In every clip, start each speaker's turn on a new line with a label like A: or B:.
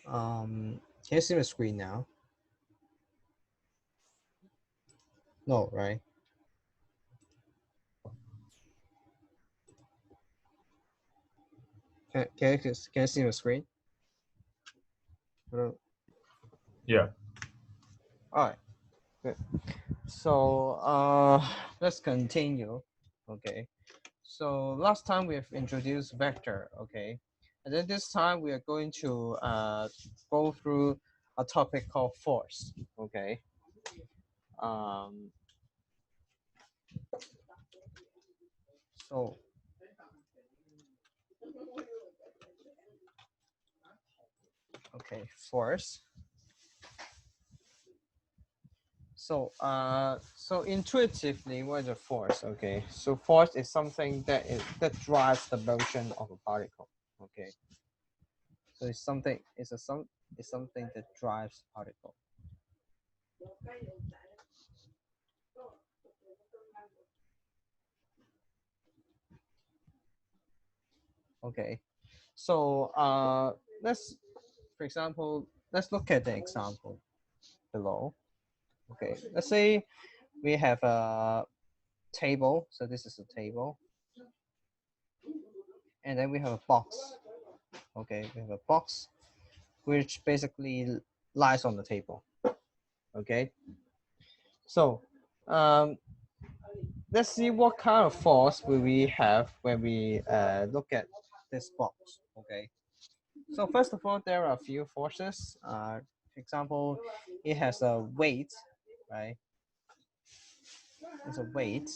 A: Can you see my screen now? No, right? Can you see my screen? Hello?
B: Yeah.
A: All right, good. So let's continue. Okay. So last time we have introduced vector. Okay, and then this time we are going to go through a topic called force. Okay. Um. So okay, force. So intuitively, what is a force? Okay, so force is something that drives the motion of a particle. Okay, so it's something that drives particle. Okay, so for example, let's look at the example below. Okay, let's say we have a table. So this is a table, and then we have a box. Okay, we have a box which basically lies on the table. Okay, so um, let's see what kind of force will we have when we look at this box. Okay, so first of all, there are a few forces. For example, it has a weight, right? It's a weight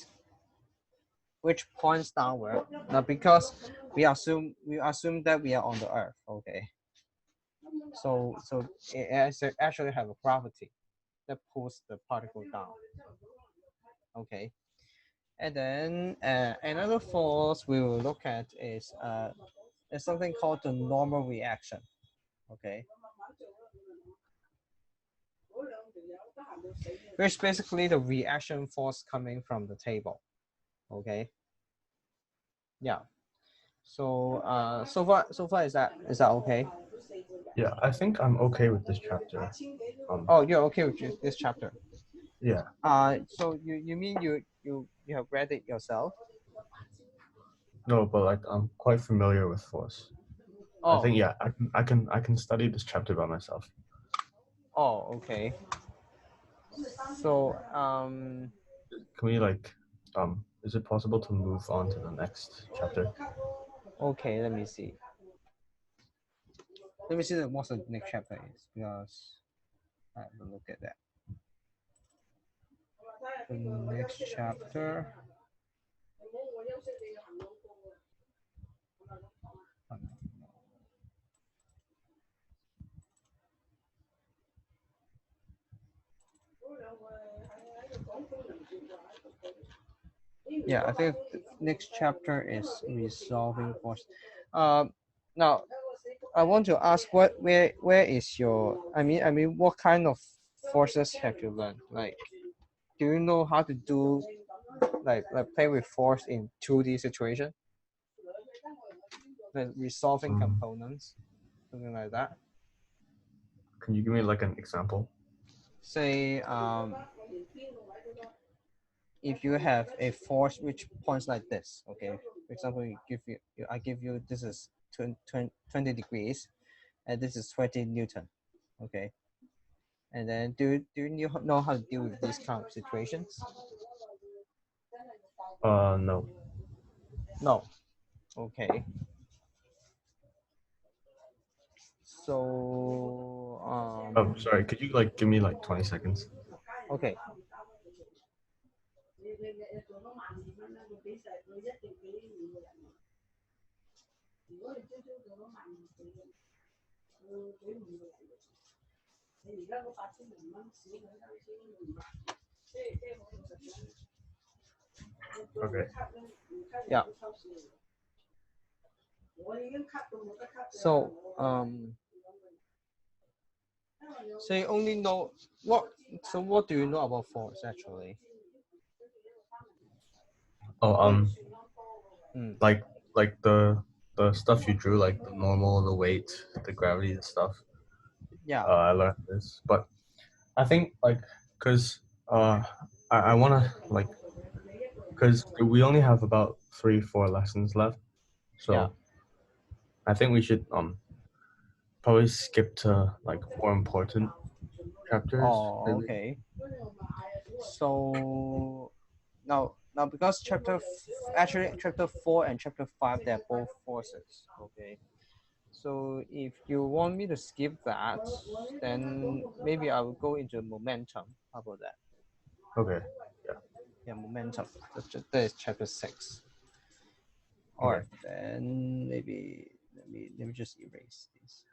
A: which points downward. Now, because we assume that we are on the Earth. Okay, so it actually have a gravity that pulls the particle down. Okay, and then another force we will look at is something called the normal reaction. Okay, which is basically the reaction force coming from the table. Okay, yeah. So so far is that okay?
B: Yeah, I think I'm okay with this chapter.
A: Oh, you're okay with this chapter.
B: Yeah.
A: So you mean you have read it yourself?
B: No, but like I'm quite familiar with force. I
A: Oh,
B: think yeah, I can study this chapter by myself.
A: oh, okay. So
B: Can we like is it possible to move on to the next chapter?
A: okay. Let me see. Let me see what the next chapter is because I have a look at that. The next chapter. Yeah, I think the next chapter is resolving force. Now I want to ask where is your I mean what kind of forces have you learned? Like, do you know how to do like play with force in 2D situation, like resolving
B: Um,
A: components, something like that?
B: can you give me like an example?
A: Say if you have a force which points like this, okay. For example, I give you this is 20 degrees, and this is 20 Newton, okay. And then do you know how to deal with these kind of situations?
B: No.
A: No. Okay. So
B: Oh, sorry. Could you like give me like 20 seconds?
A: okay.
B: Okay.
A: Yeah. So so you only know what so what do you know about force actually?
B: Oh,
A: Mm.
B: like the stuff you drew, like the normal, the weight, the gravity, the stuff.
A: Yeah.
B: I learned this, but I think like because I want to like because we only have about 3-4 lessons left,
A: Yeah.
B: so I think we should probably skip to like more important chapters
A: Oh,
B: maybe.
A: okay. So now because actually chapter 4 and chapter 5, they're both forces. Okay. So if you want me to skip that, then maybe I will go into momentum. How about that?
B: Okay. Yeah.
A: Yeah, momentum. That is chapter 6. All
B: Okay.
A: right, then maybe let me just erase this.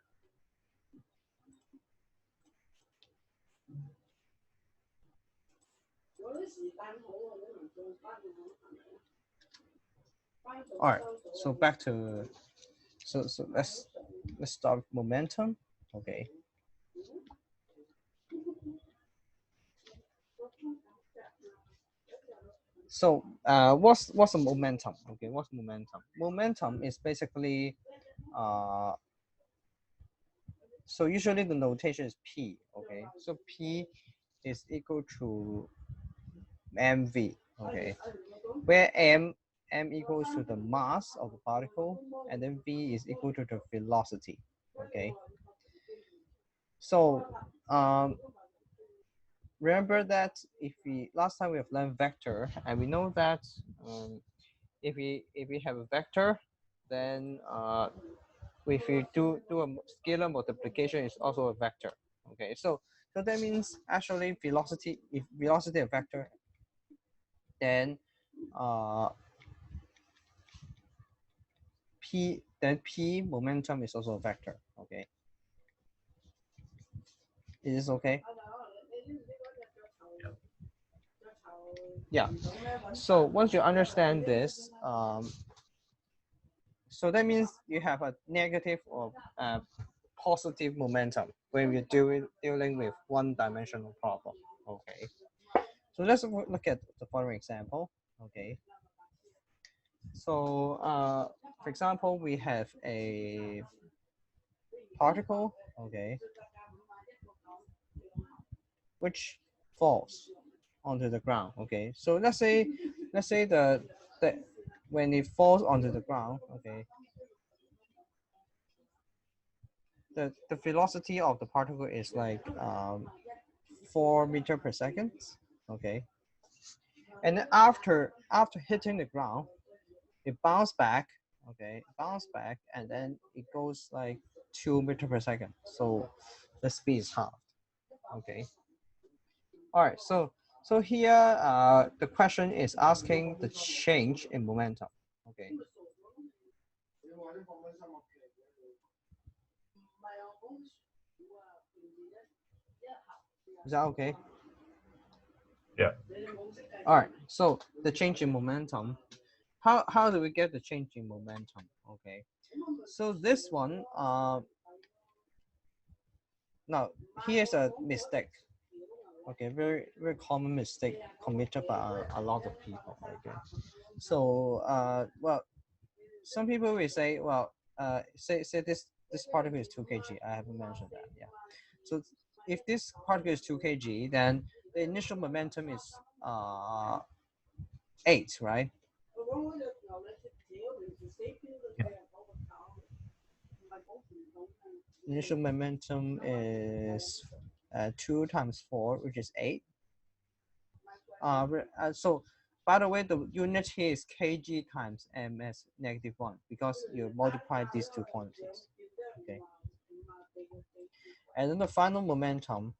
A: All right, so back to so let's start with momentum. Okay. So what's a momentum? Okay, what's momentum? Momentum is basically uh so usually the notation is P. Okay, so P is equal to mv. Okay, where m equals to the mass of the particle, and then v is equal to the velocity. Okay, so remember that if we last time we have learned vector, and we know that if we have a vector, then if we do a scalar multiplication, is also a vector. Okay, so that means actually velocity, if velocity a vector, then uh, p momentum is also a vector. Okay, is this okay? Yeah. So once you understand this, so that means you have a negative or positive momentum when we're dealing with one-dimensional problem. Okay. So let's look at the following example. Okay. So for example, we have a particle. Okay, which falls onto the ground. Okay, so let's say the when it falls onto the ground. Okay, the velocity of the particle is like 4 meters per second. Okay, and then after hitting the ground, it bounce back. Okay, bounce back, and then it goes like 2 meters per second. So the speed is half. Okay. All right. So here the question is asking the change in momentum. Okay. Is that okay?
B: Yeah.
A: All right. So the change in momentum. How do we get the change in momentum? Okay. So this one now here's a mistake. Okay, very common mistake committed by a lot of people. Okay. So well, some people will say, well, say this particle is 2 kg. I haven't mentioned that. Yeah. So if this particle is 2 kg, then the initial momentum is 8, right?
B: Yeah.
A: Initial momentum is 2 times 4, which is 8. So by the way, the unit here is kg times ms -1 because you multiply these two quantities. Okay. And then the final momentum,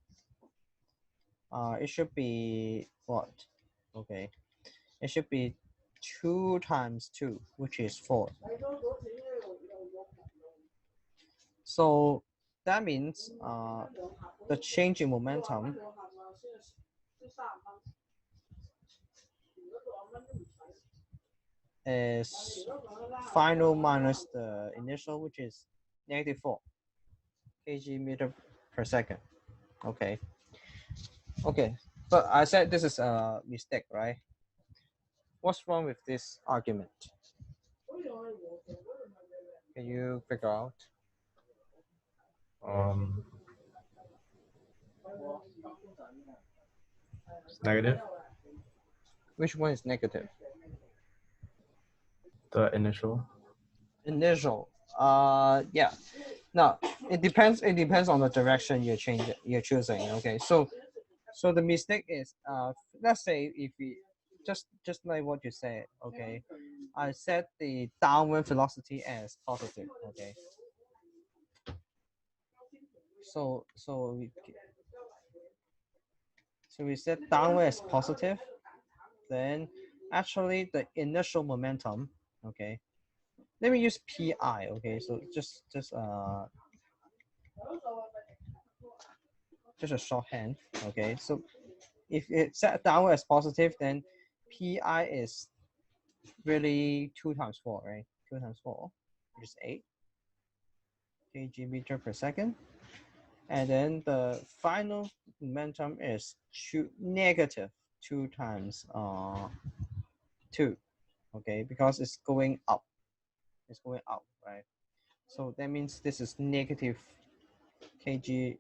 A: it should be what? Okay. It should be 2 times 2, which is 4. So that means the change in momentum is final minus the initial, which is -4 kg meter per second. Okay. Okay. But I said this is a mistake, right? What's wrong with this argument? Can you figure out?
B: Um. It's negative.
A: Which one is negative?
B: The initial.
A: Initial. Yeah. Now it depends. It depends on the direction you're choosing. Okay. So the mistake is, let's say if we just like what you said. Okay. I set the downward velocity as positive. Okay. So we set downward as positive. Then actually the initial momentum. Okay. Let me use pi. Okay. So just a shorthand. Okay. So if it's set downward as positive, then pi is really 2 times 4, right? 2 times 4, which is 8 kg meter per second. And then the final momentum is negative 2 times 2, okay? Because it's going up. It's going up, right? So that means this is negative kg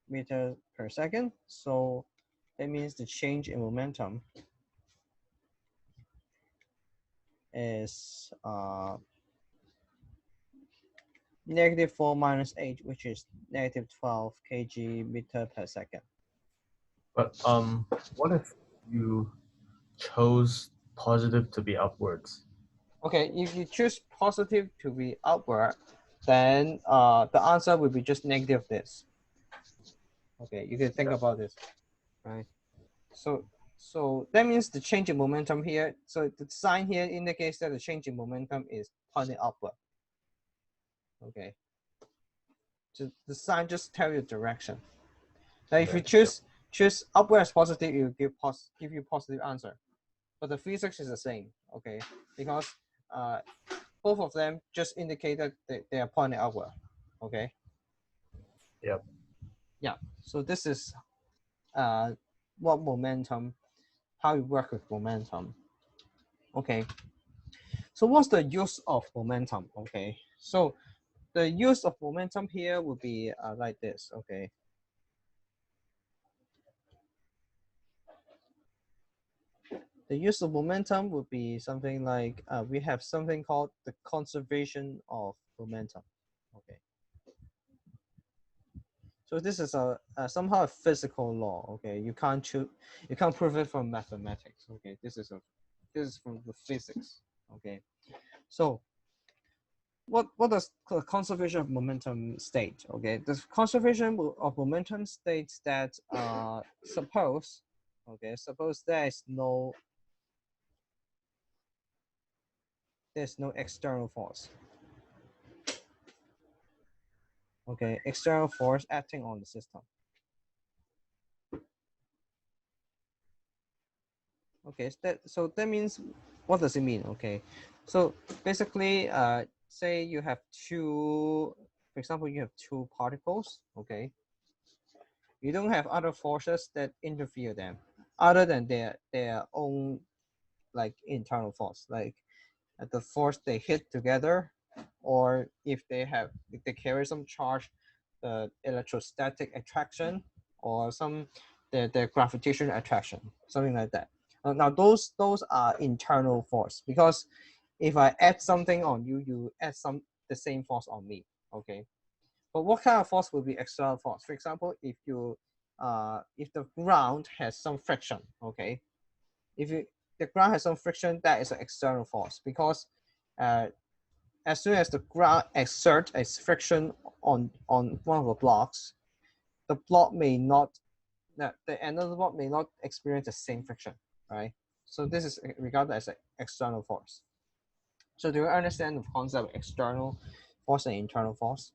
A: meter per second. So that means the change in momentum is negative 4 minus 8, which is negative 12 kg meter per second.
B: But what if you chose positive to be upwards?
A: Okay, if you choose positive to be upward, then the answer will be just negative this. Okay, you can think about this, right? So that means the change in momentum here. So the sign here indicates that the change in momentum is pointing upward. Okay. So the sign just tell you direction. Now if you choose upward as positive, it will give you positive answer. But the physics is the same, okay? Because both of them just indicate that they are pointing upward, okay?
B: Yep.
A: Yeah. So this is what momentum, how you work with momentum. Okay. So what's the use of momentum? Okay. So the use of momentum here would be like this. Okay. The use of momentum would be something like we have something called the conservation of momentum. Okay. So this is a somehow a physical law. Okay, you can't prove it from mathematics. Okay, this is from the physics. Okay, so what does conservation of momentum state? Okay, the conservation of momentum states that suppose there's no external force. Okay, external force acting on the system. Okay, so that means, what does it mean? Okay, so basically, say you have two, for example, you have two particles. Okay, you don't have other forces that interfere them, other than their own like internal force, like the force they hit together, or if they carry some charge, the electrostatic attraction, or some the gravitational attraction, something like that. Now those are internal force, because if I add something on you, you add the same force on me. Okay, but what kind of force will be external force? For example, if the ground has some friction, okay, if the ground has some friction, that is an external force, because uh, as soon as the ground exerts a friction on one of the blocks, the block may not, the another block may not experience the same friction, right? So this is regarded as an external force. So do you understand the concept of external force and internal force?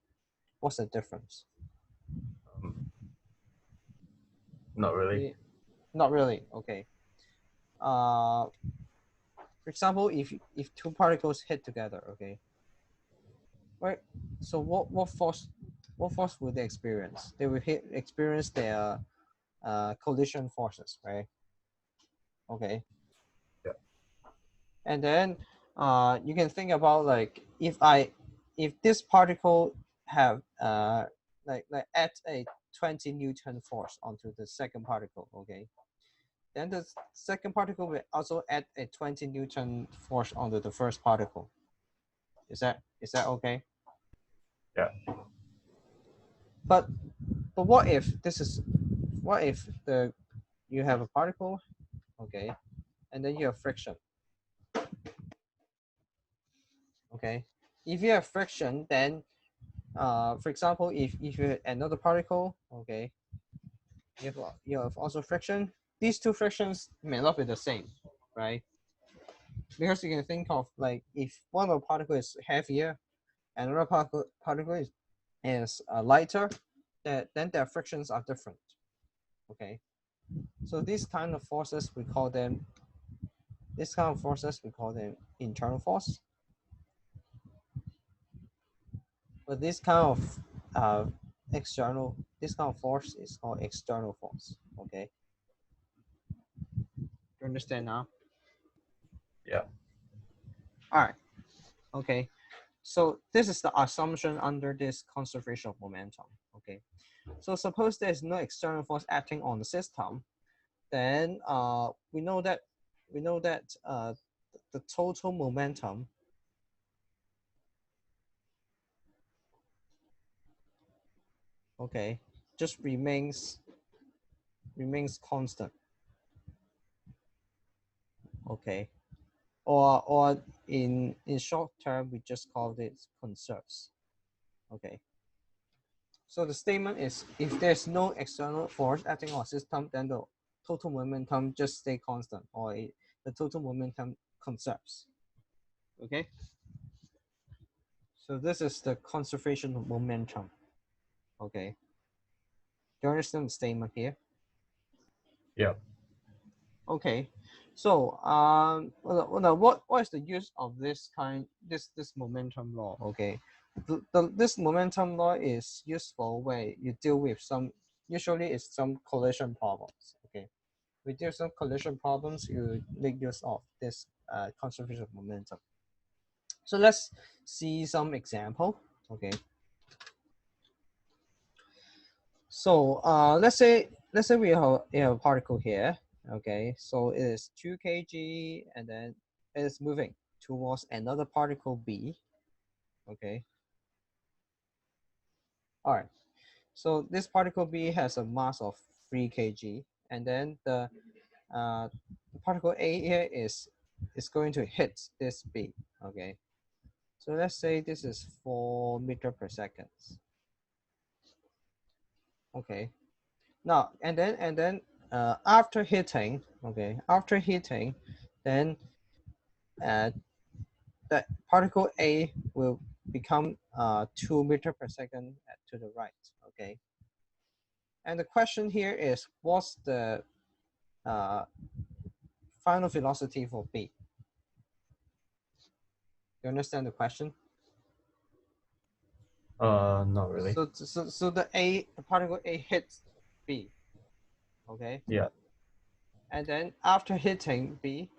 A: What's the difference?
B: Um, not really.
A: Not really. Okay. For example, if two particles hit together, okay, right? So what force would they experience? They will experience their collision forces, right? Okay.
B: Yeah.
A: And then you can think about, like, if this particle have like at a 20 Newton force onto the second particle, okay? Then the second particle will also add a 20 Newton force onto the first particle. Is that okay?
B: Yeah.
A: But what if you have a particle, okay, and then you have friction, okay? If you have friction, then for example, if you have another particle, okay, you have also friction. These two frictions may not be the same, right? Because you can think of like if one of the particle is heavier and another particle is lighter, then their frictions are different. Okay, so these kind of forces we call them internal force. But this kind of this kind of force is called external force. Okay, you understand now?
B: Yeah.
A: All right. Okay. So this is the assumption under this conservation of momentum. Okay. So suppose there's no external force acting on the system, then we know that the total momentum, okay, just remains constant. Okay. Or in short term we just call it conserves. Okay. So the statement is if there's no external force acting on a system, then the total momentum just stay constant, or the total momentum conserves. Okay. So this is the conservation of momentum. Okay. Do you understand the statement here?
B: Yeah.
A: Okay. So what is the use of this momentum law? Okay. This momentum law is useful when you deal with usually it's some collision problems. Okay. With some collision problems, you make use of this conservation of momentum. So let's see some example. Okay. So let's say we have a particle here. Okay. So it is 2 kg and then it is moving towards another particle B. Okay. All right. So this particle B has a mass of 3 kg, and then the particle A here is going to hit this B. Okay. So let's say this is 4 meter per second. Okay. Now and then after hitting, okay, then uh, the particle A will become 2 meter per second to the right. Okay. And the question here is, what's the uh, final velocity for B? You understand the question?
B: Not really.
A: So the particle A hits B. Okay.
B: Yeah.
A: And then after hitting B,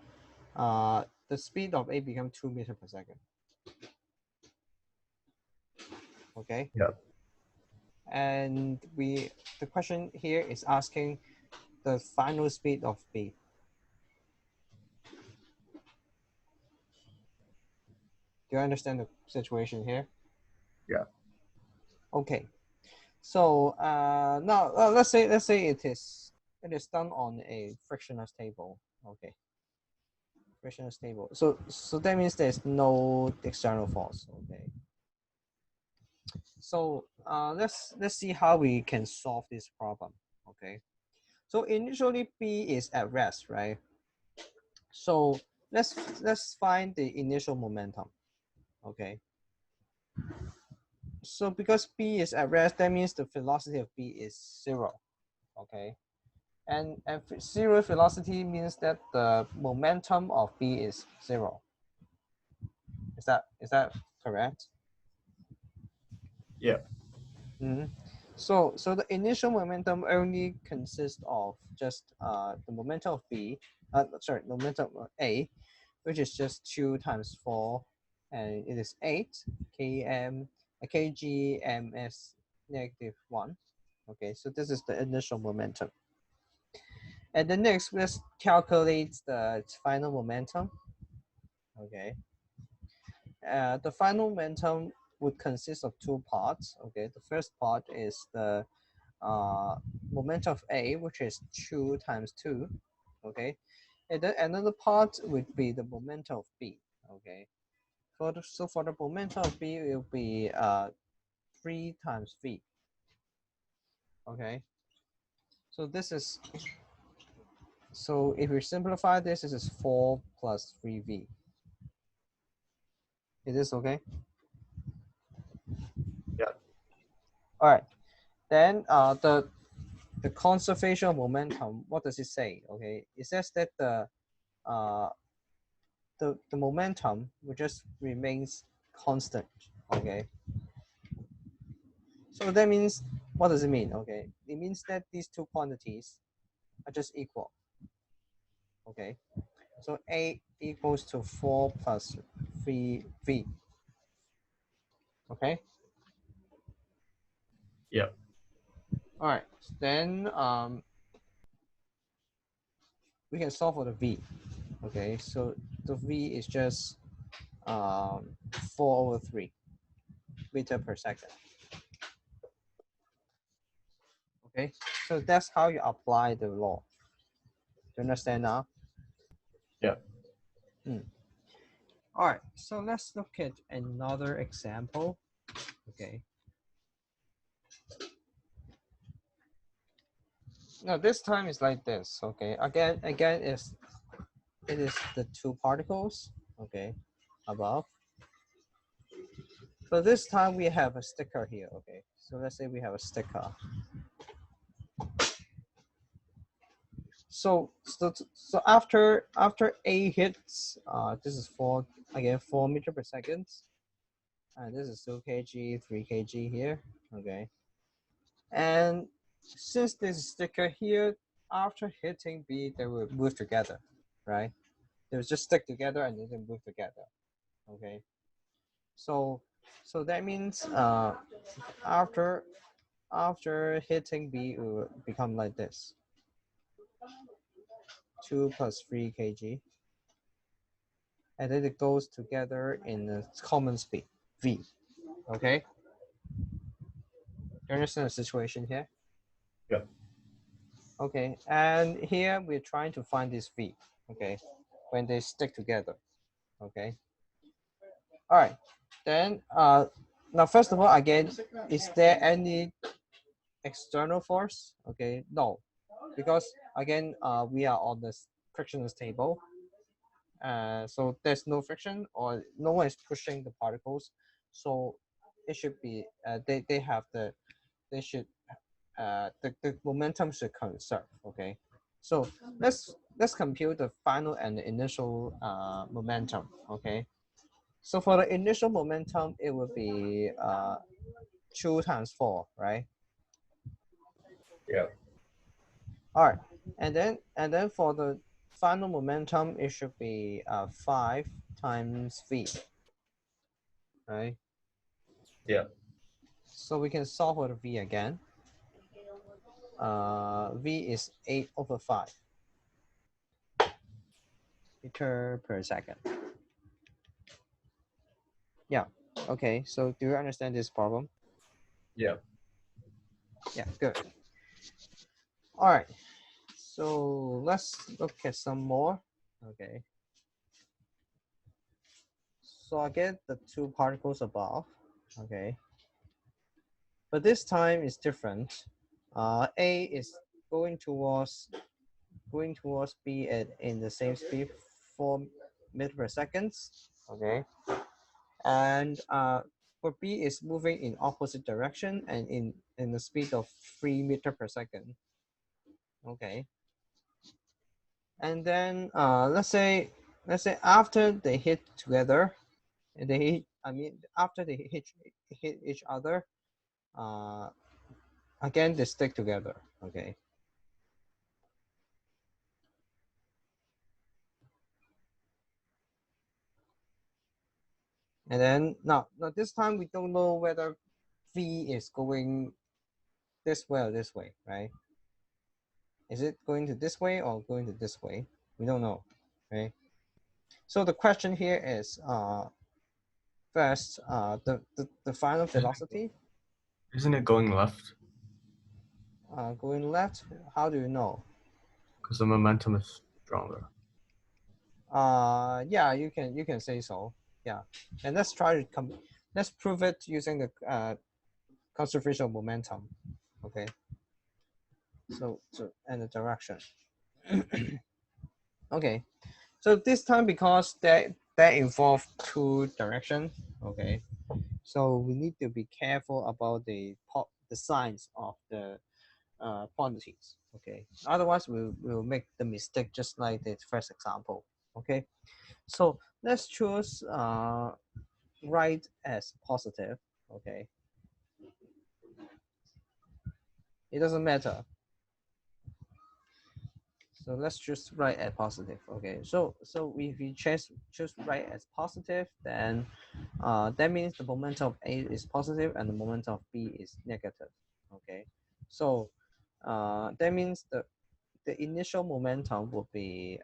A: the speed of A becomes 2 meters per second. Okay.
B: Yeah.
A: And the question here is asking the final speed of B. Do you understand the situation here?
B: Yeah.
A: Okay. So now let's say it is done on a frictionless table. Okay. Frictionless table. So that means there's no external force. Okay. So let's see how we can solve this problem. Okay. So initially B is at rest, right? So let's find the initial momentum. Okay. So because B is at rest, that means the velocity of B is 0. Okay. And zero velocity means that the momentum of B is 0. Is that correct?
B: Yeah.
A: Mm-hmm. So the initial momentum only consists of just the momentum of B, the momentum of A, which is just 2 times 4, and it is 8 kg ms negative 1. Okay, so this is the initial momentum. And then next, let's calculate the final momentum. Okay. The final momentum would consist of two parts. Okay, the first part is the momentum of A, which is 2 times 2. Okay, and then another part would be the momentum of B. Okay, so for the momentum of B, it will be 3 times V. Okay, so this is, so if we simplify this is 4 plus 3V. Is this okay?
B: Yeah.
A: All right. Then the conservation of momentum, what does it say? Okay, it says that uh, the momentum will just remains constant. Okay, so that means, what does it mean? Okay, it means that these two quantities are just equal. Okay, so A equals to 4 plus 3V. Okay.
B: Yeah.
A: All right. Then we can solve for the V. Okay, so the V is just 4 over 3 meter per second. Okay, so that's how you apply the law. Do you understand now?
B: Yeah.
A: All right, so let's look at another example. Okay. Now this time is like this. Okay. Again, it is the two particles. Okay, above. But this time we have a sticker here. Okay. So let's say we have a sticker. So after A hits, this is 4 meter per second, and this is 2 kg, 3 kg here. Okay. And since this sticker here, after hitting B, they will move together, right? They will just stick together and then move together. Okay. So so that means after after hitting B, it will become like this. 2 plus 3 kg. And then it goes together in a common speed, V. Okay. You understand the situation here?
B: Yeah.
A: Okay. And here we're trying to find this V. Okay. When they stick together. Okay. All right. Then now first of all, again, is there any external force? Okay. No, because again, we are on the frictionless table. So there's no friction or no one is pushing the particles. So it should be they have they should the momentum should conserve. Okay. So let's compute the final and the initial momentum. Okay. So for the initial momentum, it will be 2 times 4, right?
B: Yeah.
A: All right, and then for the final momentum, it should be 5 times V, right?
B: Yeah.
A: So we can solve for the V again. V is 8 over 5 meter per second. Yeah. Okay. So do you understand this problem?
B: Yeah.
A: Yeah. Good. All right. So let's look at some more. Okay. So I get the two particles above. Okay. But this time is different. A is going towards B at in the same speed, 4 meters per second. Okay. And for B is moving in opposite direction and in the speed of 3 meters per second. Okay. And then let's say after they hit together, and they hit, I mean after they hit each other, uh, again they stick together. Okay. And then now this time we don't know whether V is going this way or this way, right? Is it going to this way or going to this way? We don't know, right? So the question here is first the final velocity
B: Isn't it going left?
A: going left. How do you know?
B: Because the momentum is stronger.
A: Yeah, you can say so. Yeah, and let's try to let's prove it using the conservation of momentum. Okay. So and the direction. Okay. So this time because that involve two directions. Okay. So we need to be careful about the signs of the quantities. Okay. Otherwise, we'll make the mistake just like the first example. Okay. So let's choose right as positive. Okay. It doesn't matter. So let's just write as positive. Okay. So if we choose right as positive, then that means the momentum of A is positive and the momentum of B is negative. Okay. So that means the initial momentum will be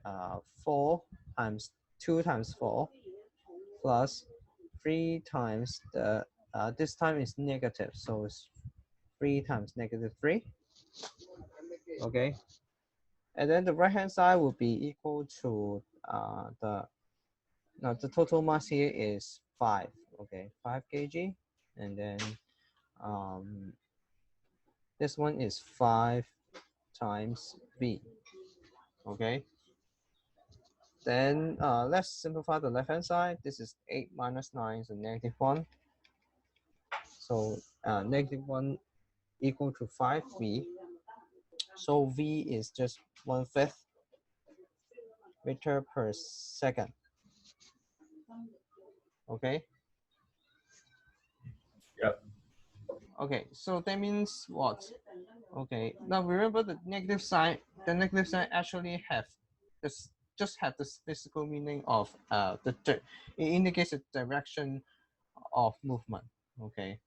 A: 4 times 2 times 4 plus 3 times the this time is negative, so it's 3 times negative 3. Okay. And then the right hand side will be equal to the total mass here is 5. Okay, 5 kg. And then um, this one is 5 times V. Okay. Then let's simplify the left hand side. This is 8 minus 9 is a negative 1. So negative 1 equal to 5V. So V is just 1/5 meter per second. Okay.
B: Yep.
A: Okay, so that means what? Okay, now remember the negative sign. The negative sign actually have this just have this physical meaning of it indicates the direction of movement. Okay,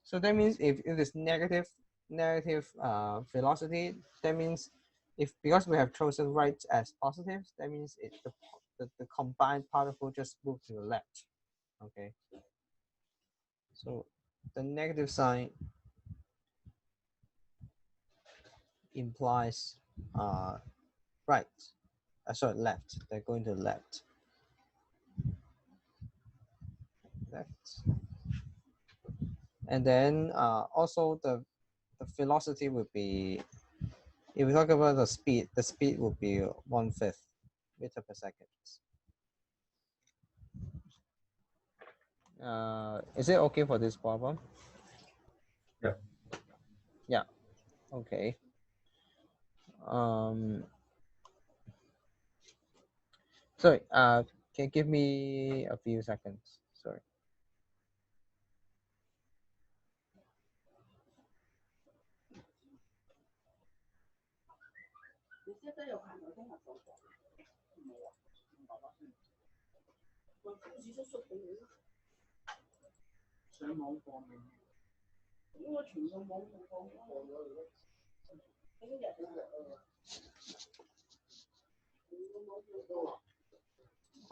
A: so that means if it is negative velocity, that means if because we have chosen right as positive, that means the combined particle just move to the left. Okay, so the negative sign implies right. Sorry, left. They're going to left. Left. And then also the velocity would be, if we talk about the speed would be 1/5 meter per second. Is it okay for this problem?
B: Yeah.
A: Yeah. Okay. Sorry. Can you give me a few seconds? Sorry.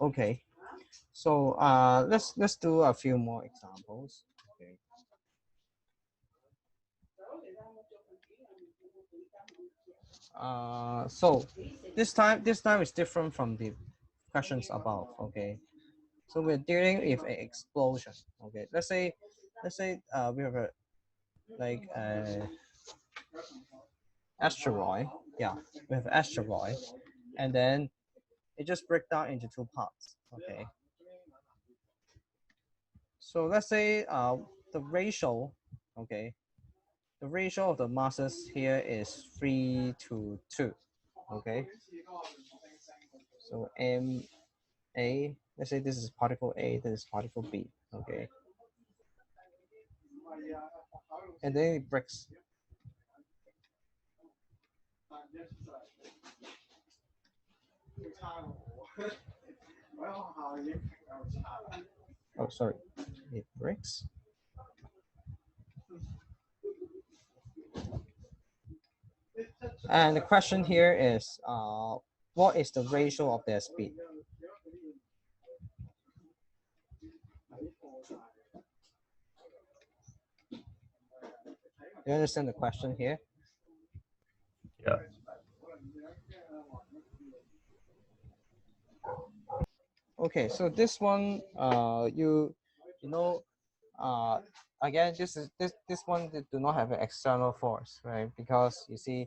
A: Okay. So let's do a few more examples. Okay. So this time is different from the questions above. Okay. So we're dealing with an explosion. Okay. Let's say we have a like a asteroid. Yeah, we have asteroid, and then it just breaks down into two parts. Okay. So let's say the ratio. Okay. The ratio of the masses here is 3 to 2. Okay. So M A, let's say this is particle A, this is particle B. Okay. And then it breaks. Oh, sorry. It breaks. And the question here is, what is the ratio of their speed? Do you understand the question here?
B: Yeah.
A: Okay, so this one, you know, again, this one they do not have an external force, right? Because you see,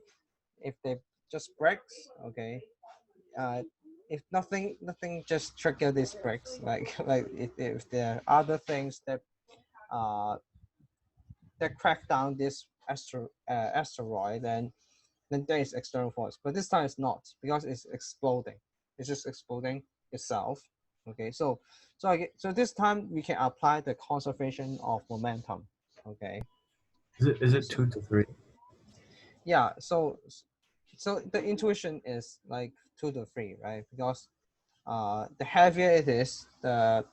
A: if they just breaks, okay, if nothing just trigger these breaks, like like if there are other things uh that crack down this asteroid, then there is external force. But this time it's not, because it's exploding. It's just exploding itself. Okay, so this time we can apply the conservation of momentum. Okay.
B: Is it
A: So
B: 2 to 3?
A: yeah, so the intuition is like 2 to 3, right? Because the heavier it is, the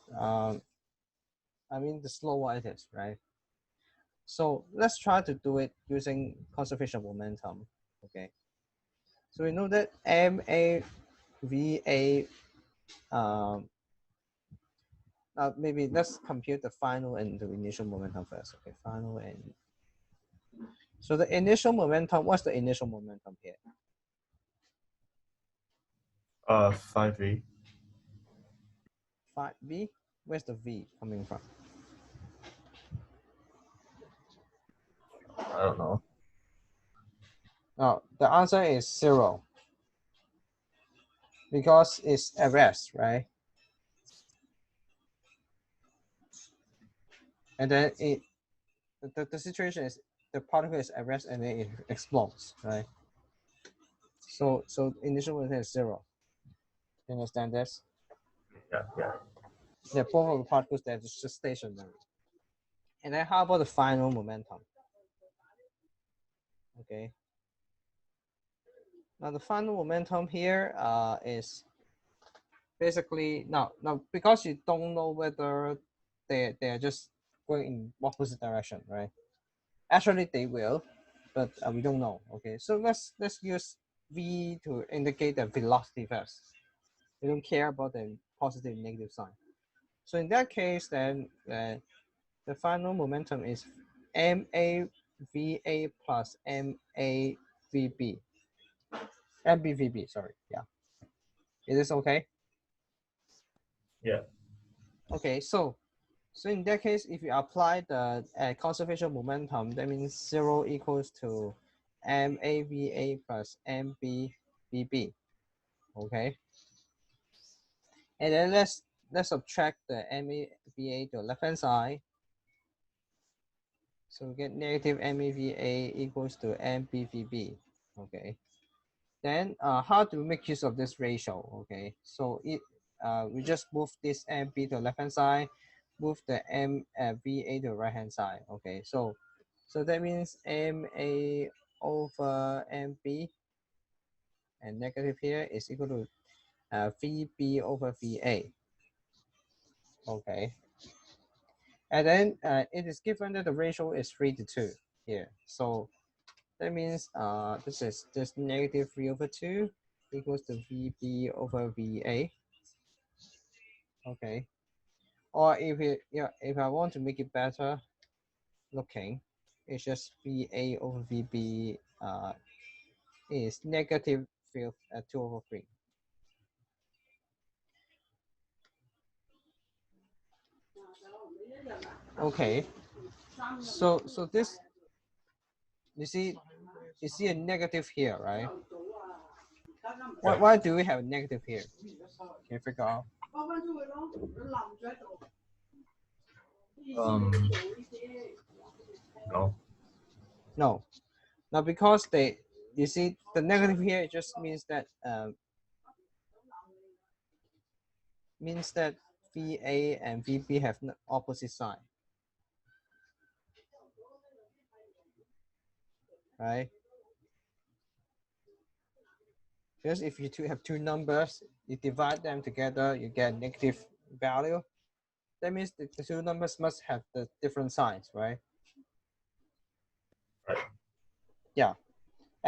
A: slower it is, right? So let's try to do it using conservation of momentum. Okay. So we know that MAVA, maybe let's compute the final and the initial momentum first. Okay, final and so the initial momentum. What's the initial momentum here?
B: 5v.
A: 5V. Where's the V coming from?
B: I don't know.
A: No, the answer is 0 because it's at rest, right? And then the situation is the particle is at rest and then it explodes, right? So initial momentum is 0. You understand this?
B: Yeah, yeah.
A: Yeah, both of the particles that are just stationary. And then how about the final momentum? Okay. Now the final momentum here is basically now because you don't know whether they're just going in opposite direction, right? Actually, they will, but we don't know. Okay, so let's use v to indicate the velocity first. We don't care about the positive and negative sign. So in that case, then the final momentum is MAVA plus MAVB. MBVB, sorry. Yeah. Is this okay?
B: Yeah.
A: Okay, so in that case, if you apply the conservation momentum, that means 0 equals to MAVA plus MBVB. Okay. And then let's subtract the MAVA to the left hand side. So we get negative MAVA equals to MBVB. Okay. Then how do we make use of this ratio? Okay, so we just move this MB to the left hand side, move the VA to the right hand side. Okay, so that means MA over MB and negative here is equal to VB over VA. Okay, and then it is given that the ratio is 3 to 2 here. So that means this is just negative 3 over 2 equals to VB over VA. Okay. Or if I want to make it better looking, it's just VA over VB is negative 2 over 3. Okay. So this, you see a negative here, right? Why do we have a negative here? Can you figure out?
B: No.
A: No. Now because you see the negative here, it just means that VA and VB have opposite sign, right? Because if you have two numbers, you divide them together, you get a negative value. That means the two numbers must have the different signs, right?
B: Right.
A: Yeah.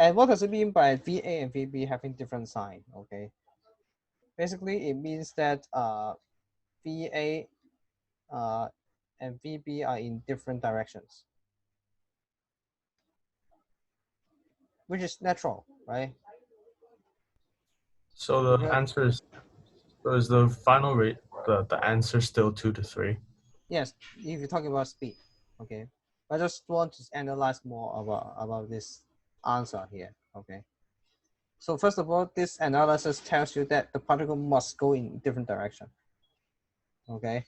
A: And what does it mean by VA and VB having different sign? Okay, basically it means that VA and VB are in different directions, which is natural, right?
B: So the
A: Because
B: answer is the final rate, the answer still 2 to 3?
A: yes, if you're talking about speed, okay. I just want to analyze more about this answer here, okay. So first of all, this analysis tells you that the particle must go in different direction, okay.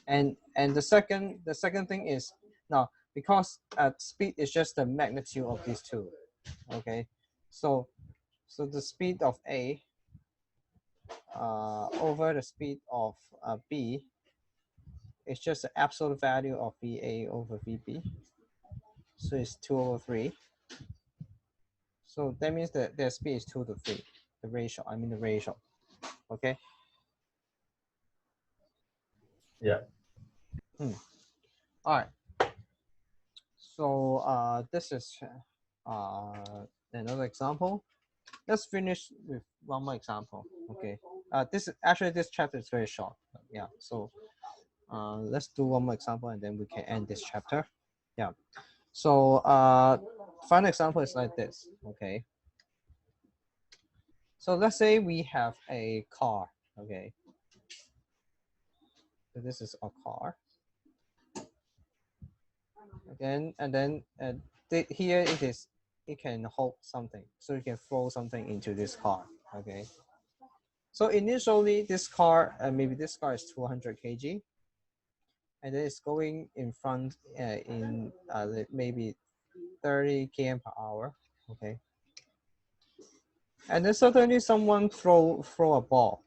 A: And the second thing is now because speed is just the magnitude of these two, okay. So the speed of A over the speed of B is just the absolute value of VA over VB. So it's 2/3. So that means that their speed is 2 to 3. The ratio, I mean the ratio. Okay.
B: Yeah.
A: All right. So this is another example. Let's finish with one more example. Okay. This chapter is very short. Yeah. So let's do one more example and then we can end this chapter. Yeah. So final example is like this. Okay. So let's say we have a car. Okay. So this is a car. Again, and then here it is. It can hold something, so you can throw something into this car. Okay. So initially, this car, maybe this car is 200 kg, and then it's going in front in maybe 30 km per hour. Okay. And then suddenly someone throw a ball,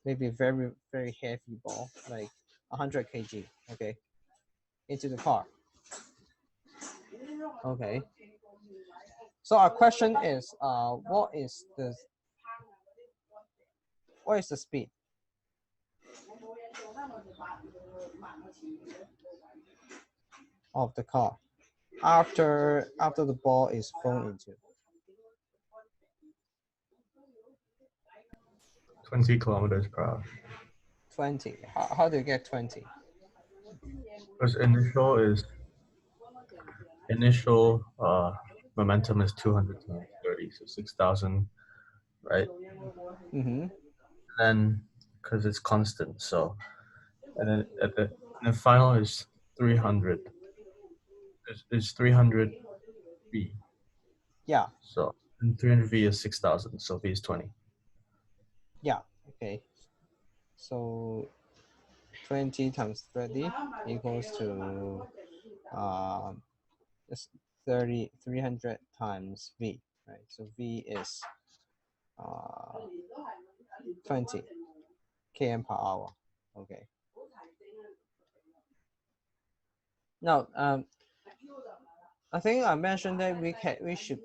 A: maybe a very very heavy ball, like 100 kg. Okay, into the car. Okay. So our question is, what is the speed of the car after the ball is thrown into?
B: 20 kilometers per hour.
A: 20. How do you get 20?
B: Because initial momentum is 200 times 30, so 6,000, right?
A: Mm-hmm.
B: Then because it's constant, so and then the final is 300. It's 300 V.
A: Yeah.
B: So and 300 V is 6,000, so V is 20.
A: Yeah. Okay. So 20 times 30 equals to um, 300 times V, right? So V is uh, 20 km per hour. Okay. Now, I think I mentioned that we should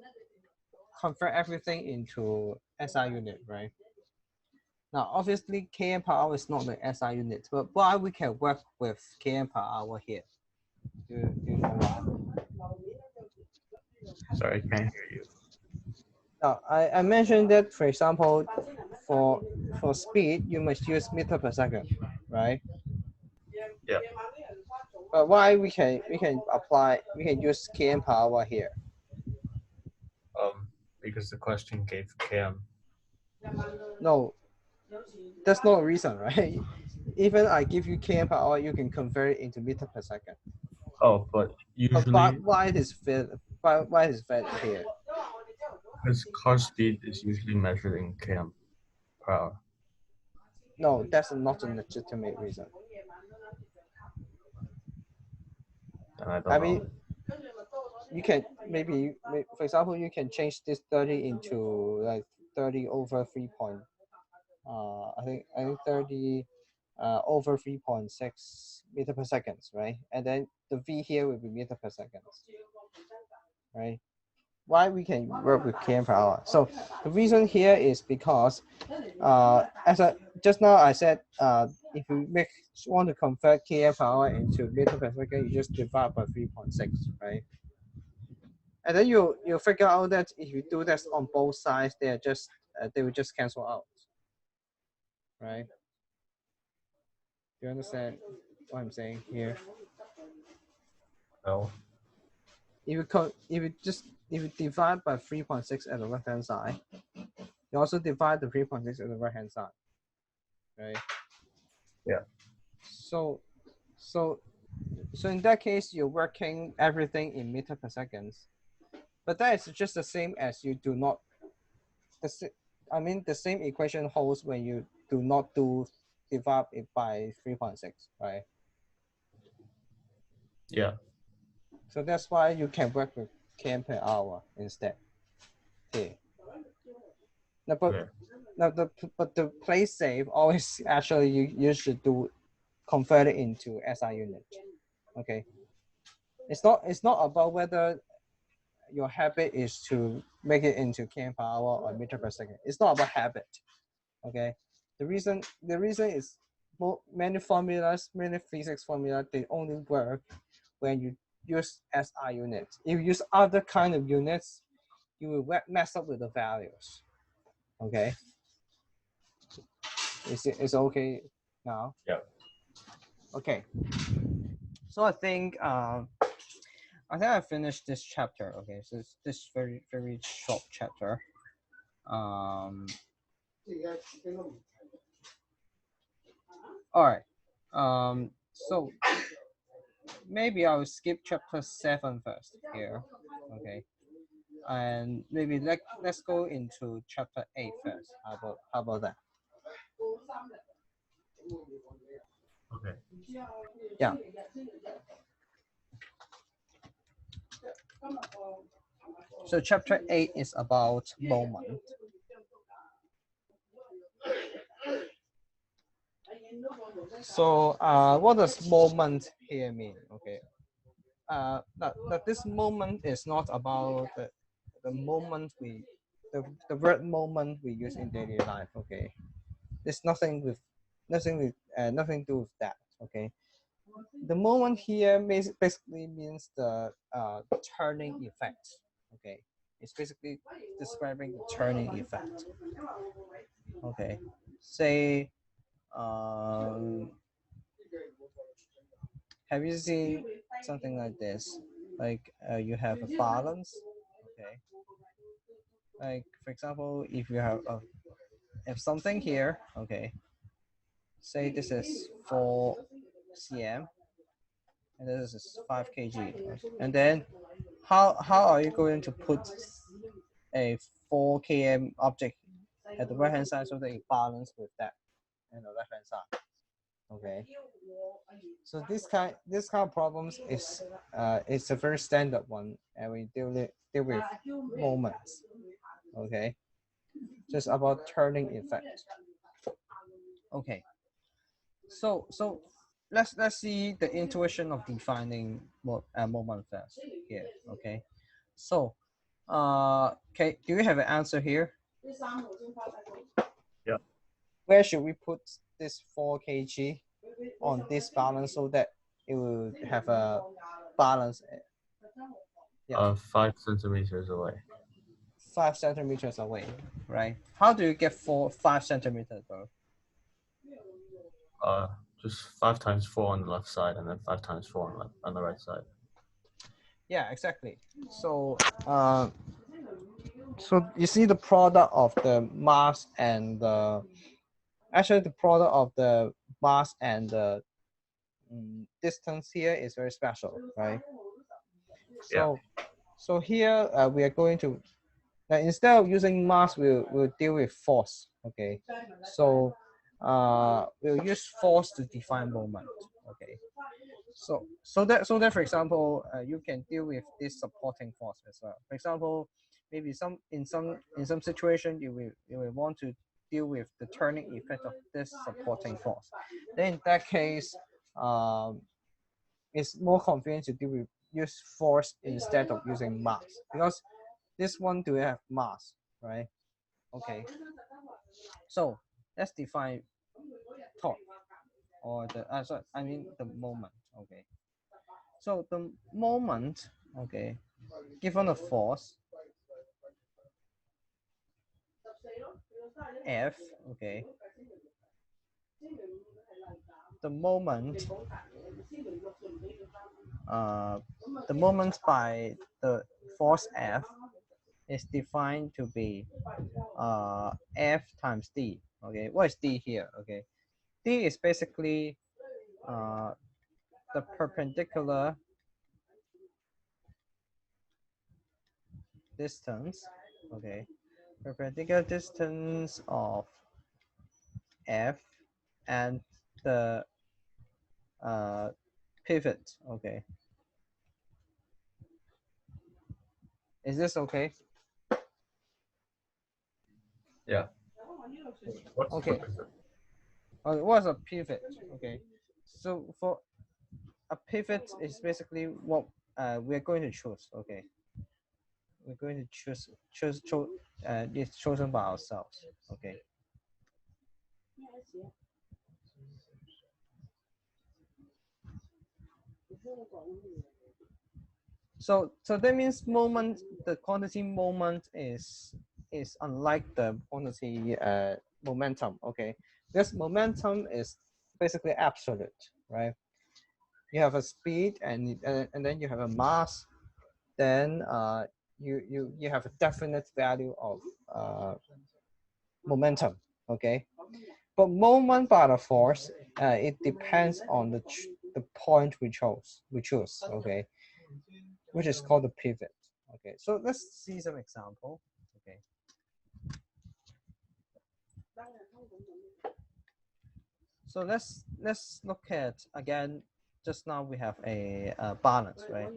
A: convert everything into SI unit, right? Now, obviously, km per hour is not the SI unit, but why we can work with km per hour here? Do you know why?
B: Sorry, I can't hear you.
A: Now, I mentioned that, for example, for speed, you must use meter per second, right?
B: Yeah.
A: But why we can use km per hour here?
B: Because the question gave km.
A: No, that's not a reason, right? Even I give you km per hour, you can convert it into meter per second.
B: Oh, but
A: But
B: usually
A: why it is fit? Why is fit here?
B: because car speed is usually measured in km per hour.
A: No, that's not a legitimate reason.
B: And I
A: I
B: don't know.
A: mean, you can for example, you can change this 30 into like 30 over 3 point. I think 30 over 3.6 meter per seconds, right? And then the V here will be meter per seconds, right? Why we can work with km per hour? So the reason here is because as I just now I said, if you want to convert km per hour into meter per second, you just divide by 3.6, right? and then you figure out that if you do this on both sides, they will just cancel out, right? Do you understand what I'm saying here?
B: No.
A: If you divide by 3.6 at the left hand side, you also divide the 3.6 at the right hand side, right?
B: Yeah.
A: So so so in that case, you're working everything in meter per seconds, but that is just the same as you do not the same equation holds when you do not divide it by 3.6, right?
B: Yeah.
A: So that's why you can work with km per hour instead here. Now, but
B: Okay.
A: now the play safe always actually you should do convert it into SI unit. Okay. It's not about whether your habit is to make it into km per hour or meter per second. It's not about habit. Okay. The reason is many formulas, many physics formula, they only work when you use SI units. If you use other kind of units, you will mess up with the values. Okay. Is okay now?
B: Yeah.
A: Okay. So I finished this chapter. Okay, so it's this very short chapter. Um, all right. So maybe I'll skip chapter 7 first here. Okay, and maybe let's go into chapter 8 first. How about that?
B: Okay.
A: Yeah. So chapter 8 is about moment. So what does moment here mean? Okay. That this moment is not about the moment the word moment we use in daily life. Okay. There's nothing to do with that. Okay. The moment here basically means the turning effect. Okay. It's basically describing the turning effect. Okay. Say, have you seen something like this? Like you have a balance. Okay. Like for example, if you have something here. Okay. Say this is 4 cm and this is 5 kg. And then how are you going to put a 4 km object at the right hand side so that it balance with that and the left hand side? Okay. So this kind of problems is it's a very standard one, and we deal with moments. Okay. Just about turning effect. Okay. So let's see the intuition of defining moment first here. Okay. So okay, do you have an answer here?
B: Yeah.
A: Where should we put this 4 kg on this balance so that it will have a balance? Yeah,
B: 5 centimeters away.
A: 5 centimeters away, right? How do you get 5 centimeters though?
B: Uh, just 5 times 4 on the left side, and then 5 times 4 on the right side.
A: Yeah, exactly. So you see the product of the mass and the actually the product of the mass and the distance here is very special, right?
B: Yeah.
A: So here we are going to instead of using mass, we'll deal with force. Okay, so we'll use force to define moment. Okay, so that for example, you can deal with this supporting force as well. For example, maybe in some situation you will want to deal with the turning effect of this supporting force. Then in that case, um, it's more convenient to deal with use force instead of using mass because this one do have mass, right? Okay, so let's define torque or I mean the moment. Okay, so the moment, okay, given a force F, okay, the moment by the force F is defined to be F times D. Okay, what is D here? Okay, D is basically the perpendicular distance. Okay, perpendicular distance of F and the pivot. Okay, is this okay?
B: Yeah. What's the
A: Okay.
B: pivot?
A: What's a pivot? Okay, so for a pivot is basically what we're going to choose. Okay, we're going to choose it's chosen by ourselves. Okay, so that means moment, the quantity moment is unlike the quantity momentum. Okay, this momentum is basically absolute, right? You have a speed and then you have a mass, then you have a definite value of momentum. Okay, but moment by the force, it depends on the point we choose. Okay, which is called the pivot. Okay, so let's see some example. Okay, so let's look at again. Just now we have a balance, right?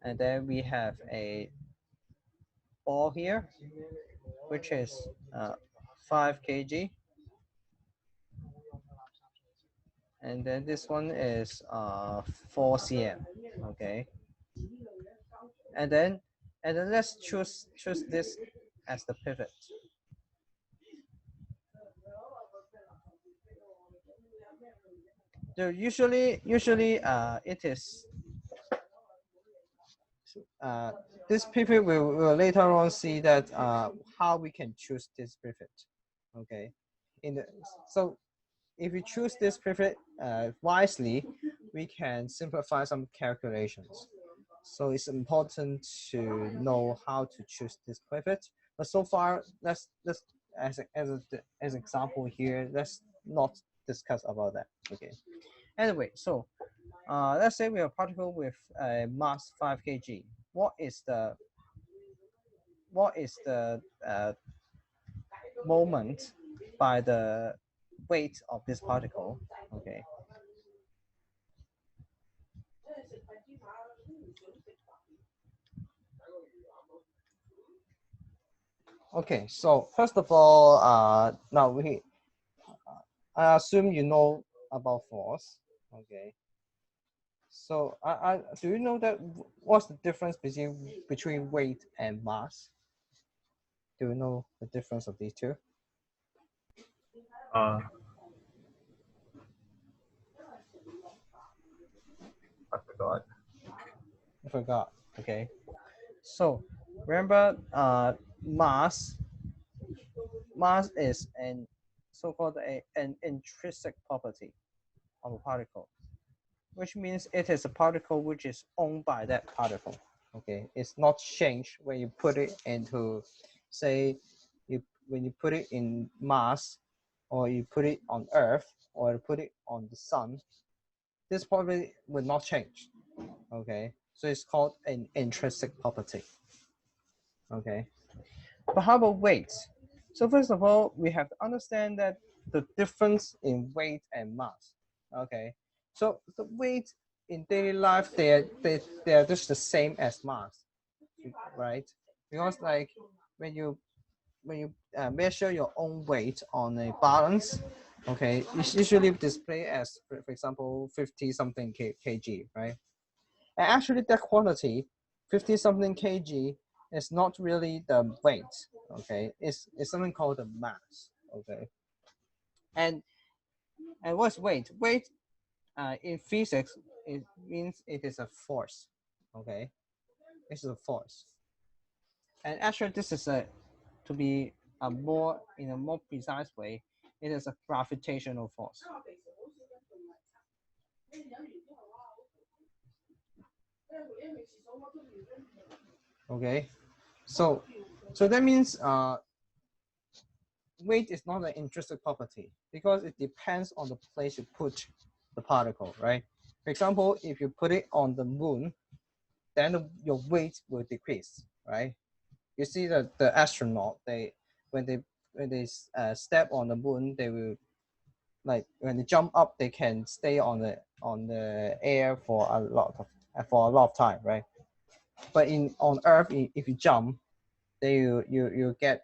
A: And then we have a ball here, which is 5 kg, and then this one is 4 cm. Okay, and then let's choose this as the pivot. So usually it is this pivot will later on see that how we can choose this pivot. Okay, in the so if we choose this pivot wisely, we can simplify some calculations. So it's important to know how to choose this pivot. But so far, let's as example here, let's not discuss about that. Okay. Anyway, so let's say we have a particle with a mass 5 kg. What is the moment by the weight of this particle? Okay. Okay, so first of all, now I assume you know about force. Okay, so do you know that what's the difference between weight and mass? Do you know the difference of these two?
B: Uh, I forgot.
A: I forgot. Okay, so remember, mass is an so-called an intrinsic property of a particle, which means it is a particle which is owned by that particle. Okay, it's not changed when you put it into, say, when you put it in Mars, or you put it on Earth, or you put it on the Sun. This property will not change. Okay, so it's called an intrinsic property. Okay, but how about weight? So first of all, we have to understand that the difference in weight and mass. Okay, so the weight in daily life, they are just the same as mass, right? Because like when you measure your own weight on a balance, okay, it's usually displayed as, for example, 50 something kg, right? And actually that quantity, 50 something kg, is not really the weight. Okay, it's something called the mass. Okay, and what's weight? Weight in physics, it means it is a force. Okay, This is a force. And actually, this is to be in a more precise way, it is a gravitational force. Okay, so that means weight is not an intrinsic property because it depends on the place you put the particle, right? For example, if you put it on the moon, then your weight will decrease, right? You see that the astronaut, when they step on the moon, they will, like, when they jump up, they can stay on the air for a lot of time, right? But on Earth, if you jump, then you get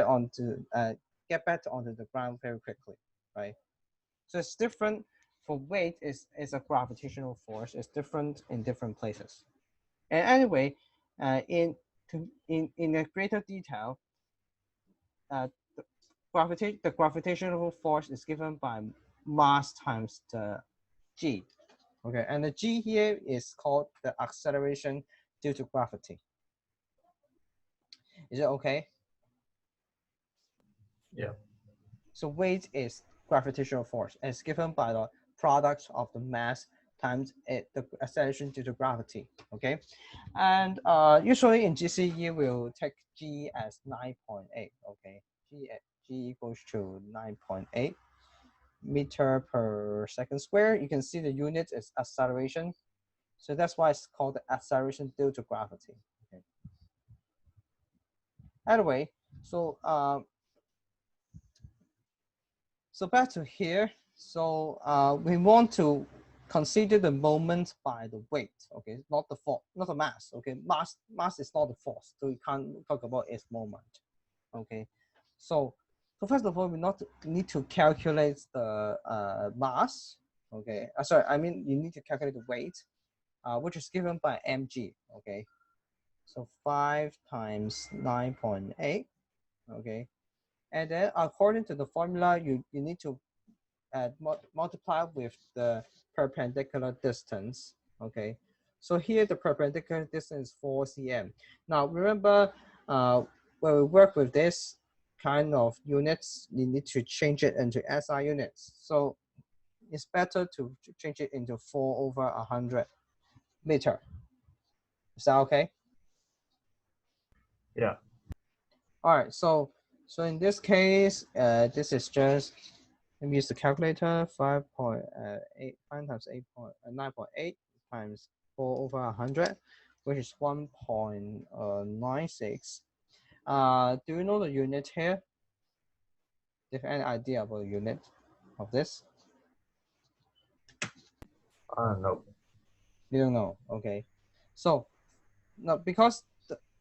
A: onto get back onto the ground very quickly, right? So it's different for weight. Is a gravitational force. It's different in different places. And anyway, in a greater detail, uh, the gravitational force is given by mass times the g. Okay, and the g here is called the acceleration due to gravity. Is it okay?
B: Yeah.
A: So weight is gravitational force, and it's given by the product of the mass times the acceleration due to gravity. Okay, and usually in GCE we'll take g as 9.8. Okay, g equals to 9.8 meter per second square. You can see the unit is acceleration, so that's why it's called the acceleration due to gravity. Okay. Anyway, so so back to here. So we want to consider the moment by the weight. Okay, not the force, not the mass. Okay, mass is not the force, so we can't talk about its moment. Okay, so first of all, we not need to calculate the mass. Okay, sorry, I mean you need to calculate the weight, which is given by mg. Okay, so 5 times 9.8. Okay, and then according to the formula, you need to multiply with the perpendicular distance. Okay, so here the perpendicular distance is 4 cm. Now remember, when we work with this kind of units, you need to change it into SI units. So it's better to change it into 4/100 meter. Is that okay?
B: Yeah.
A: All right. So in this case, this is just, let me use the calculator. 5 times 9.8 times 4/100, which is 1.96. Do you know the unit here? Do you have any idea about the unit of this?
B: No.
A: You don't know. Okay. So now, because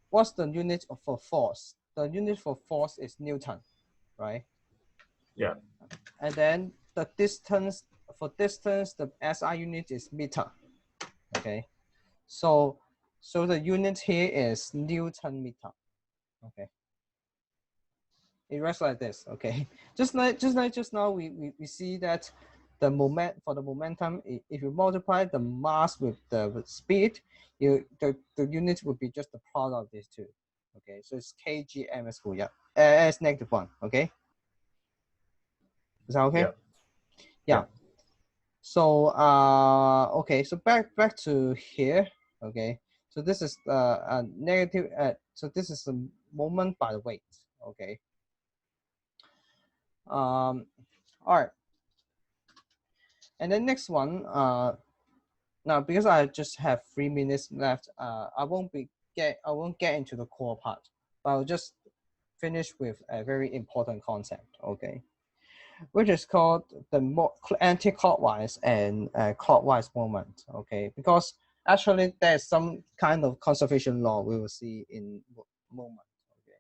A: what's the unit for force? The unit for force is Newton, right?
B: Yeah.
A: And then the distance, the SI unit is meter. Okay. So the unit here is Newton meter. Okay. It works like this. Okay. Just now, we see that the momentum, if you multiply the mass with the speed, the unit would be just the product of these two. Okay. So it's kg ms squared. Yeah. As -1. Okay. Is that okay?
B: Yeah.
A: Yeah. So okay, so back to here. Okay, so this is a negative. So this is the moment by the weight. Okay. All right, and then next one. Now because I just have 3 minutes left, I won't get into the core part, but I'll just finish with a very important concept. Okay, which is called the anti-clockwise and clockwise moment. Okay, because actually there's some kind of conservation law we will see in moment. Okay,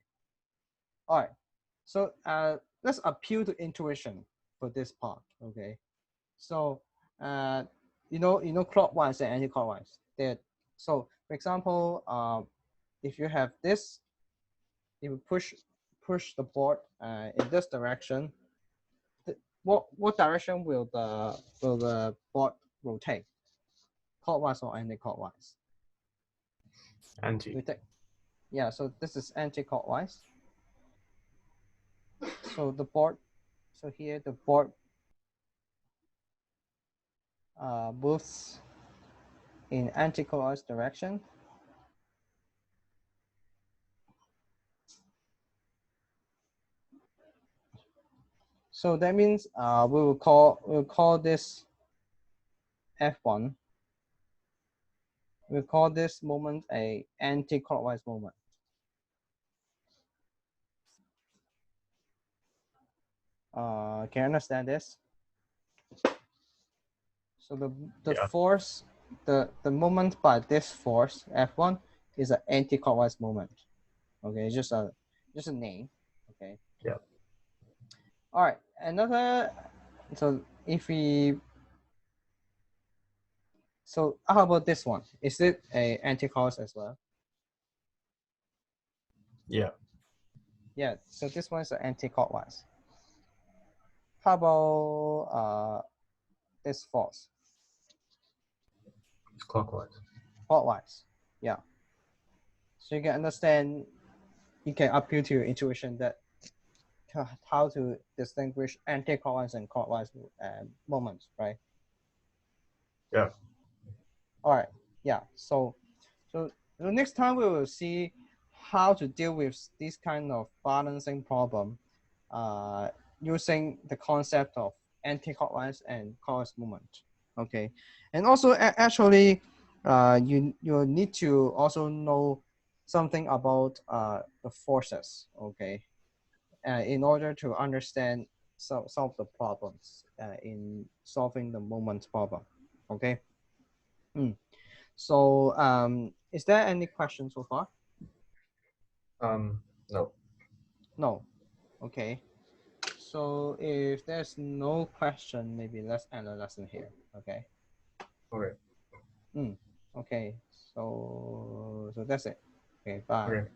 A: all right. So let's appeal to intuition for this part. Okay, so clockwise and anti-clockwise. So for example, if you have this, if you push the board in this direction, what direction will the board rotate? Clockwise or anti-clockwise?
B: Anti.
A: We take, yeah, so this is anti-clockwise. So the board, so here the board moves in anti-clockwise direction. So that means we'll call this F1. We'll call this moment a anti-clockwise moment. Can you understand this? So the
B: Yeah.
A: force, the moment by this force F1 is an anti-clockwise moment. Okay, it's just a name. Okay.
B: Yeah.
A: All right. Another. So if we. So how about this one? Is it a anti-clockwise as well?
B: Yeah.
A: Yeah. So this one is an anti-clockwise. How about this force?
B: It's clockwise.
A: Clockwise. Yeah. So you can understand. You can appeal to your intuition that how to distinguish anti-clockwise and clockwise moments, right?
B: Yeah.
A: All right. Yeah. So the next time we will see how to deal with this kind of balancing problem uh, using the concept of anti-clockwise and clockwise movement. Okay. And also actually you need to also know something about the forces. Okay. In order to understand some of the problems in solving the moment problem. Okay. Mm. So is there any questions so far?
B: No.
A: No. Okay. So if there's no question, maybe let's end the lesson here. Okay.
B: Okay.
A: Mm. Okay. So that's it. Okay. Bye.
B: Okay.